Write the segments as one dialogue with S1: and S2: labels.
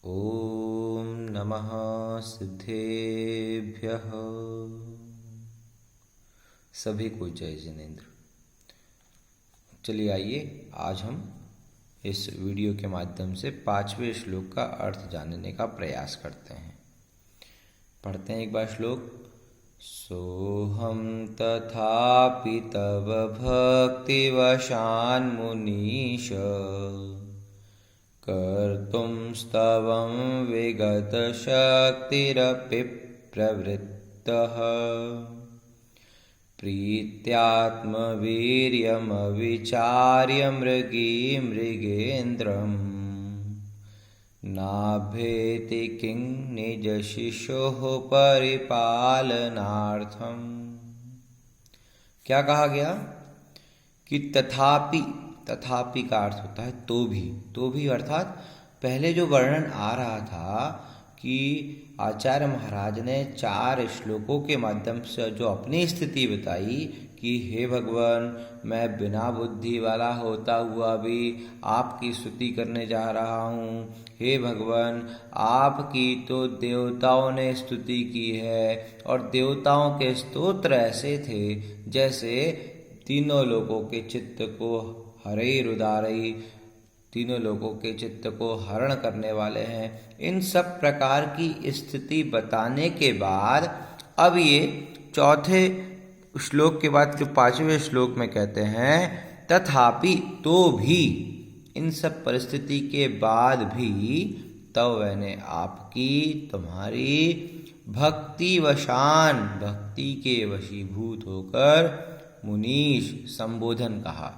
S1: ॐ नमः सिद्धेभ्यः। सभी को जय जिनेन्द्र। चलिए आइए आज हम इस वीडियो के माध्यम से 5वें श्लोक का अर्थ जानने का प्रयास करते हैं। पढ़ते हैं एक बार श्लोक। सोहम तथापि तव भक्तिवशान् मुनीश कर्तुं स्तवं विगतशक्तिरपि प्रवृत्तः प्रीत्यात्मवीर्यमविचार्य मृगेन्द्रं नाभेति किं निजशिशोः परिपालनार्थम्। क्या कहा गया कि तथापि का अर्थ होता है तो भी अर्थात पहले जो वर्णन आ रहा था कि आचार्य महाराज ने 4 श्लोकों के माध्यम से जो अपनी स्थिति बताई कि हे भगवान, मैं बिना बुद्धि वाला होता हुआ भी आपकी स्तुति करने जा रहा हूँ। हे भगवान, आपकी तो देवताओं ने स्तुति की है और देवताओं के स्तोत्र ऐसे थे जैसे तीनों लोगों के चित्त को हरे रुदारई, तीनों लोगों के चित्त को हरण करने वाले हैं। इन सब प्रकार की स्थिति बताने के बाद अब ये चौथे श्लोक के बाद जो 5वें श्लोक में कहते हैं तथापि तो भी, इन सब परिस्थिति के बाद भी तब मैंने आपकी तुम्हारी भक्तिवशान, भक्ति के वशीभूत होकर मुनीश संबोधन कहा।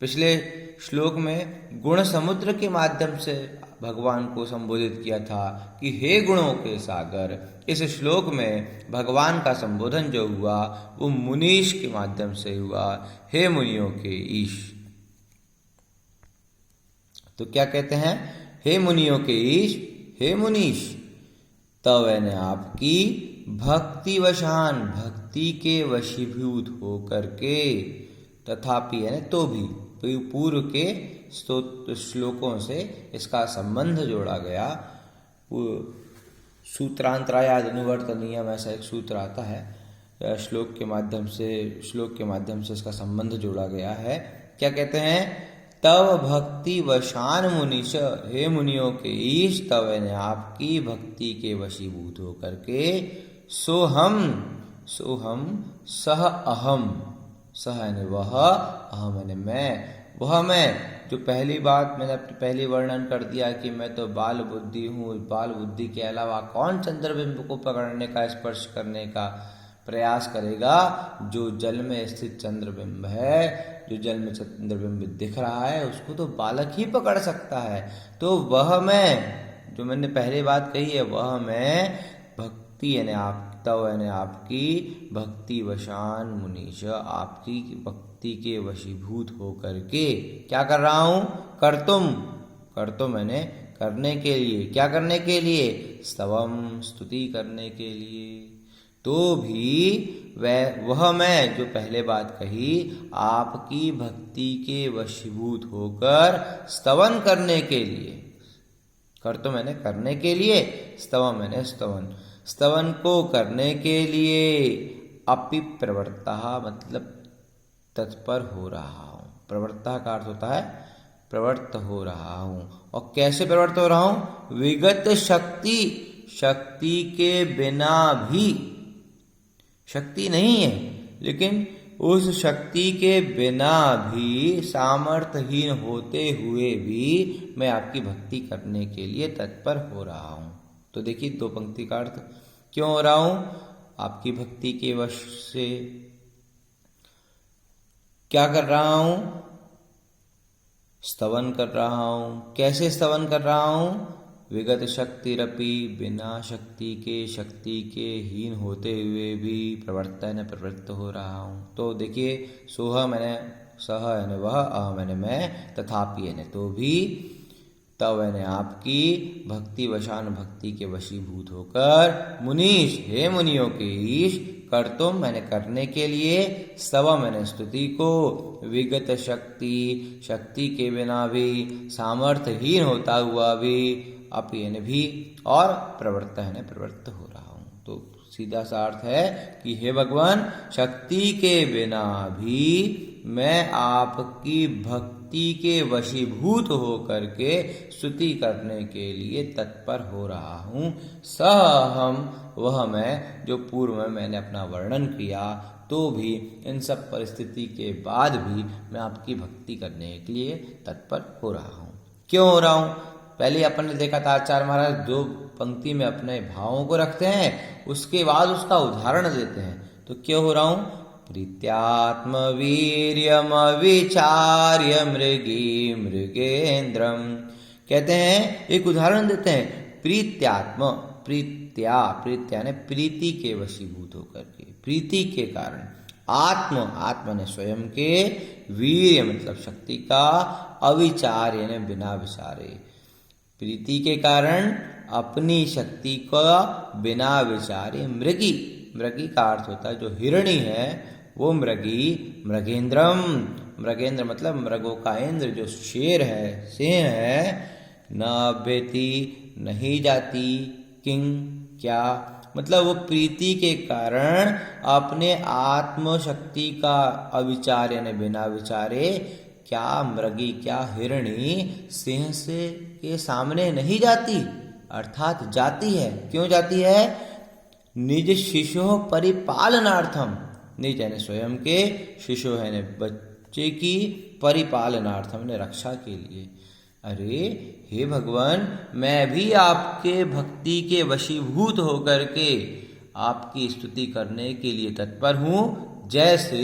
S1: पिछले श्लोक में गुण समुद्र के माध्यम से भगवान को संबोधित किया था कि हे गुणों के सागर। इस श्लोक में भगवान का संबोधन जो हुआ वो मुनीश के माध्यम से हुआ, हे मुनियों के ईश। तो क्या कहते हैं? हे मुनियों के ईश, हे मुनीश, तब मैंने आपकी भक्तिवशान, भक्ति के वशीभूत होकर के, तथापि यानी तो भी, पूर्व के श्लोकों से इसका संबंध जोड़ा गया। सूत्रांतरायाद अनुवर्तनीयम ऐसा एक सूत्र आता है, श्लोक के माध्यम से इसका संबंध जोड़ा गया है। क्या कहते हैं? तव भक्ति वशान मुनीश, हे मुनियों के ईश, तब मैंने आपकी भक्ति के वशीभूत होकर के सोहम सह अहम, सह यानी वह, अहम यानी मैं, वह मैं, जो पहली बात मैंने अपनी पहली वर्णन कर दिया कि मैं तो बाल बुद्धि हूँ। बाल बुद्धि के अलावा कौन चंद्रबिंब को पकड़ने का, स्पर्श करने का प्रयास करेगा? जो जल में स्थित चंद्रबिंब है, जो जल में चंद्रबिंब दिख रहा है, उसको तो बालक ही पकड़ सकता है। तो वह मैं, जो मैंने पहली बात कही है, वह मैं भक्ति यानी आप, तब यानी आपकी भक्ति वशान मुनीश, आपकी भक्ति के वशीभूत होकर के क्या कर रहा हूँ? करतुम मैंने करने के लिए, क्या करने के लिए? स्तवम, स्तुति करने के लिए। तो भी वह मैं, जो पहले बात कही, आपकी भक्ति के वशीभूत होकर स्तवन करने के लिए, करतुम मैंने करने के लिए, स्तवम मैंने स्तवन, स्तवन को करने के लिए, अपि प्रवृत्ता मतलब तत्पर हो रहा हूँ। प्रवृत्ता का अर्थ होता है प्रवृत्त हो रहा हूँ। और कैसे प्रवृत्त हो रहा हूँ? विगत शक्ति, शक्ति के बिना भी, शक्ति नहीं है लेकिन उस शक्ति के बिना भी, सामर्थ्यहीन होते हुए भी मैं आपकी भक्ति करने के लिए तत्पर हो रहा हूँ। तो देखिए 2 पंक्ति का अर्थ, क्यों हो रहा हूं? आपकी भक्ति के वश से क्या कर रहा हूं? स्तवन कर रहा हूं। कैसे स्तवन कर रहा हूं? विगत शक्तिरपि, बिना शक्ति के हीन होते हुए भी, प्रवृत्त हो रहा हूं। तो देखिए, सोह मैंने, सह यानी वह, अह मैंने मैं, तथापि यानी तो भी, तब मैंने आपकी भक्ति वशान, भक्ति के वशीभूत होकर मुनीश, हे मुनियों के ईश, करतुम मैंने करने के लिए, स्तव मैंने स्तुति को, विगत शक्ति, शक्ति के बिना भी, सामर्थ्यहीन होता हुआ भी, अपि यानी भी, और प्रवृत्त यानी प्रवृत्त हो रहा हूँ। तो सीधा सा अर्थ है कि हे भगवान, शक्ति के बिना भी मैं आपकी भक्ति के वशीभूत होकर के स्तुति करने के लिए तत्पर हो रहा हूँ। हम वह मैं जो पूर्व में मैंने अपना वर्णन किया, तो भी इन सब परिस्थिति के बाद भी मैं आपकी भक्ति करने के लिए तत्पर हो रहा हूँ। क्यों हो रहा हूँ? पहले अपन ने देखा था आचार्य महाराज दो पंक्ति में अपने भावों को रखते हैं, उसके बाद उसका उदाहरण देते हैं। तो क्यों हो रहा हूँ? प्रीत्यात्म वीर्यम विचार्य मृगी मृगेन्द्रम, कहते हैं एक उदाहरण देते हैं। प्रीत्यात्म, प्रीत्या ने प्रीति के वशीभूत होकर के, प्रीति के कारण, आत्म ने स्वयं के, वीर्य मतलब शक्ति का, अविचार यानी बिना विचारे, प्रीति के कारण अपनी शक्ति को बिना विचारे, मृगी, मृगी का अर्थ होता है जो हिरणी है वो मृगी, मृगेंद्रम, मृगेंद्र मतलब मृगों का इंद्र जो शेर है, सिंह है, न अभ्यति नहीं जाती, किंग क्या, मतलब वो प्रीति के कारण अपने आत्मशक्ति का अविचार यानी बिना विचारे, क्या मृगी, क्या हिरणी सिंह से के सामने नहीं जाती, अर्थात जाती है। क्यों जाती है? निज शिशु परिपालनार्थम, निज यानी स्वयं के, शिशु है बच्चे की, परिपालनार्थम ने रक्षा के लिए। अरे हे भगवान, मैं भी आपके भक्ति के वशीभूत होकर के आपकी स्तुति करने के लिए तत्पर हूँ। जैसे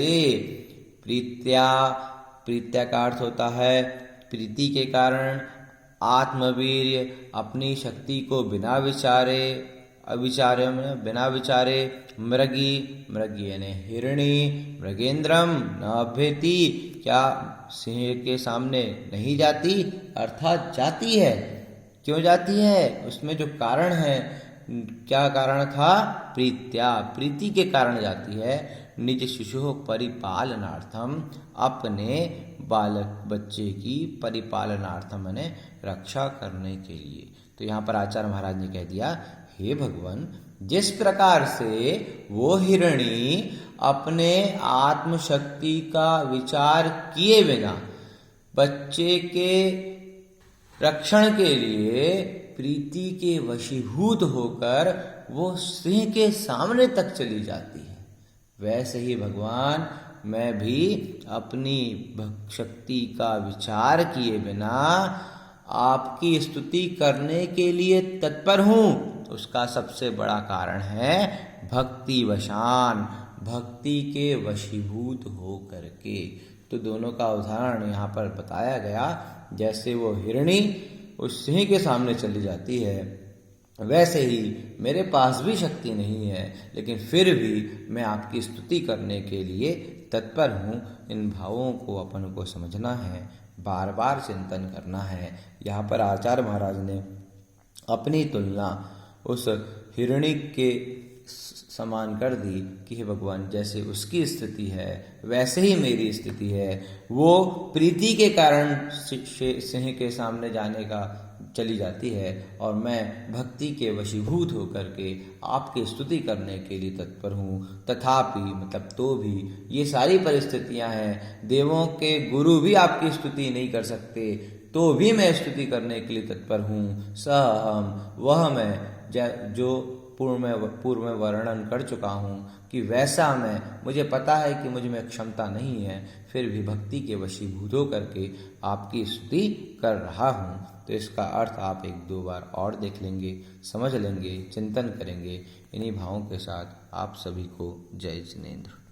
S1: प्रीत्या, प्रीत्या का अर्थ होता है प्रीति के कारण, आत्मवीर्य अपनी शक्ति को बिना विचारे, अविचार्य में बिना विचारे, मृगी, मृगी यानी हिरणी, मृगेंद्रम न अभ्यति, क्या सिंह के सामने नहीं जाती, अर्थात जाती है। क्यों जाती है? उसमें जो कारण है, क्या कारण था? प्रीत्या, प्रीति के कारण जाती है। निज शिशु परिपालनार्थम, अपने बालक बच्चे की परिपालनार्थम यानी रक्षा करने के लिए। तो यहाँ पर आचार्य महाराज ने कह दिया, हे भगवान, जिस प्रकार से वो हिरणी अपने आत्मशक्ति का विचार किए बिना बच्चे के रक्षण के लिए प्रीति के वशीभूत होकर वो सिंह के सामने तक चली जाती है, वैसे ही भगवान मैं भी अपनी शक्ति का विचार किए बिना आपकी स्तुति करने के लिए तत्पर हूँ। उसका सबसे बड़ा कारण है भक्ति वशान, भक्ति के वशीभूत हो करके। तो दोनों का उदाहरण यहाँ पर बताया गया। जैसे वो हिरणी उस सिंह के सामने चली जाती है, वैसे ही मेरे पास भी शक्ति नहीं है, लेकिन फिर भी मैं आपकी स्तुति करने के लिए तत्पर हूँ। इन भावों को अपन को समझना है, बार बार चिंतन करना है। यहाँ पर आचार्य महाराज ने अपनी तुलना उस हिरणी के समान कर दी कि हे भगवान, जैसे उसकी स्थिति है वैसे ही मेरी स्थिति है। वो प्रीति के कारण सिंह के सामने जाने का चली जाती है और मैं भक्ति के वशीभूत होकर के आपकी स्तुति करने के लिए तत्पर हूँ। तथापि मतलब तो भी ये सारी परिस्थितियाँ हैं, देवों के गुरु भी आपकी स्तुति नहीं कर सकते, तो भी मैं स्तुति करने के लिए तत्पर हूँ। सहम, वह मैं जो पूर्व में वर्णन कर चुका हूँ कि वैसा मैं, मुझे पता है कि मुझ में क्षमता नहीं है, फिर भी भक्ति के वशीभूत होकर के आपकी स्तुति कर रहा हूँ। तो इसका अर्थ आप एक दो बार और देख लेंगे, समझ लेंगे, चिंतन करेंगे। इन्हीं भावों के साथ आप सभी को जय जिनेंद्र।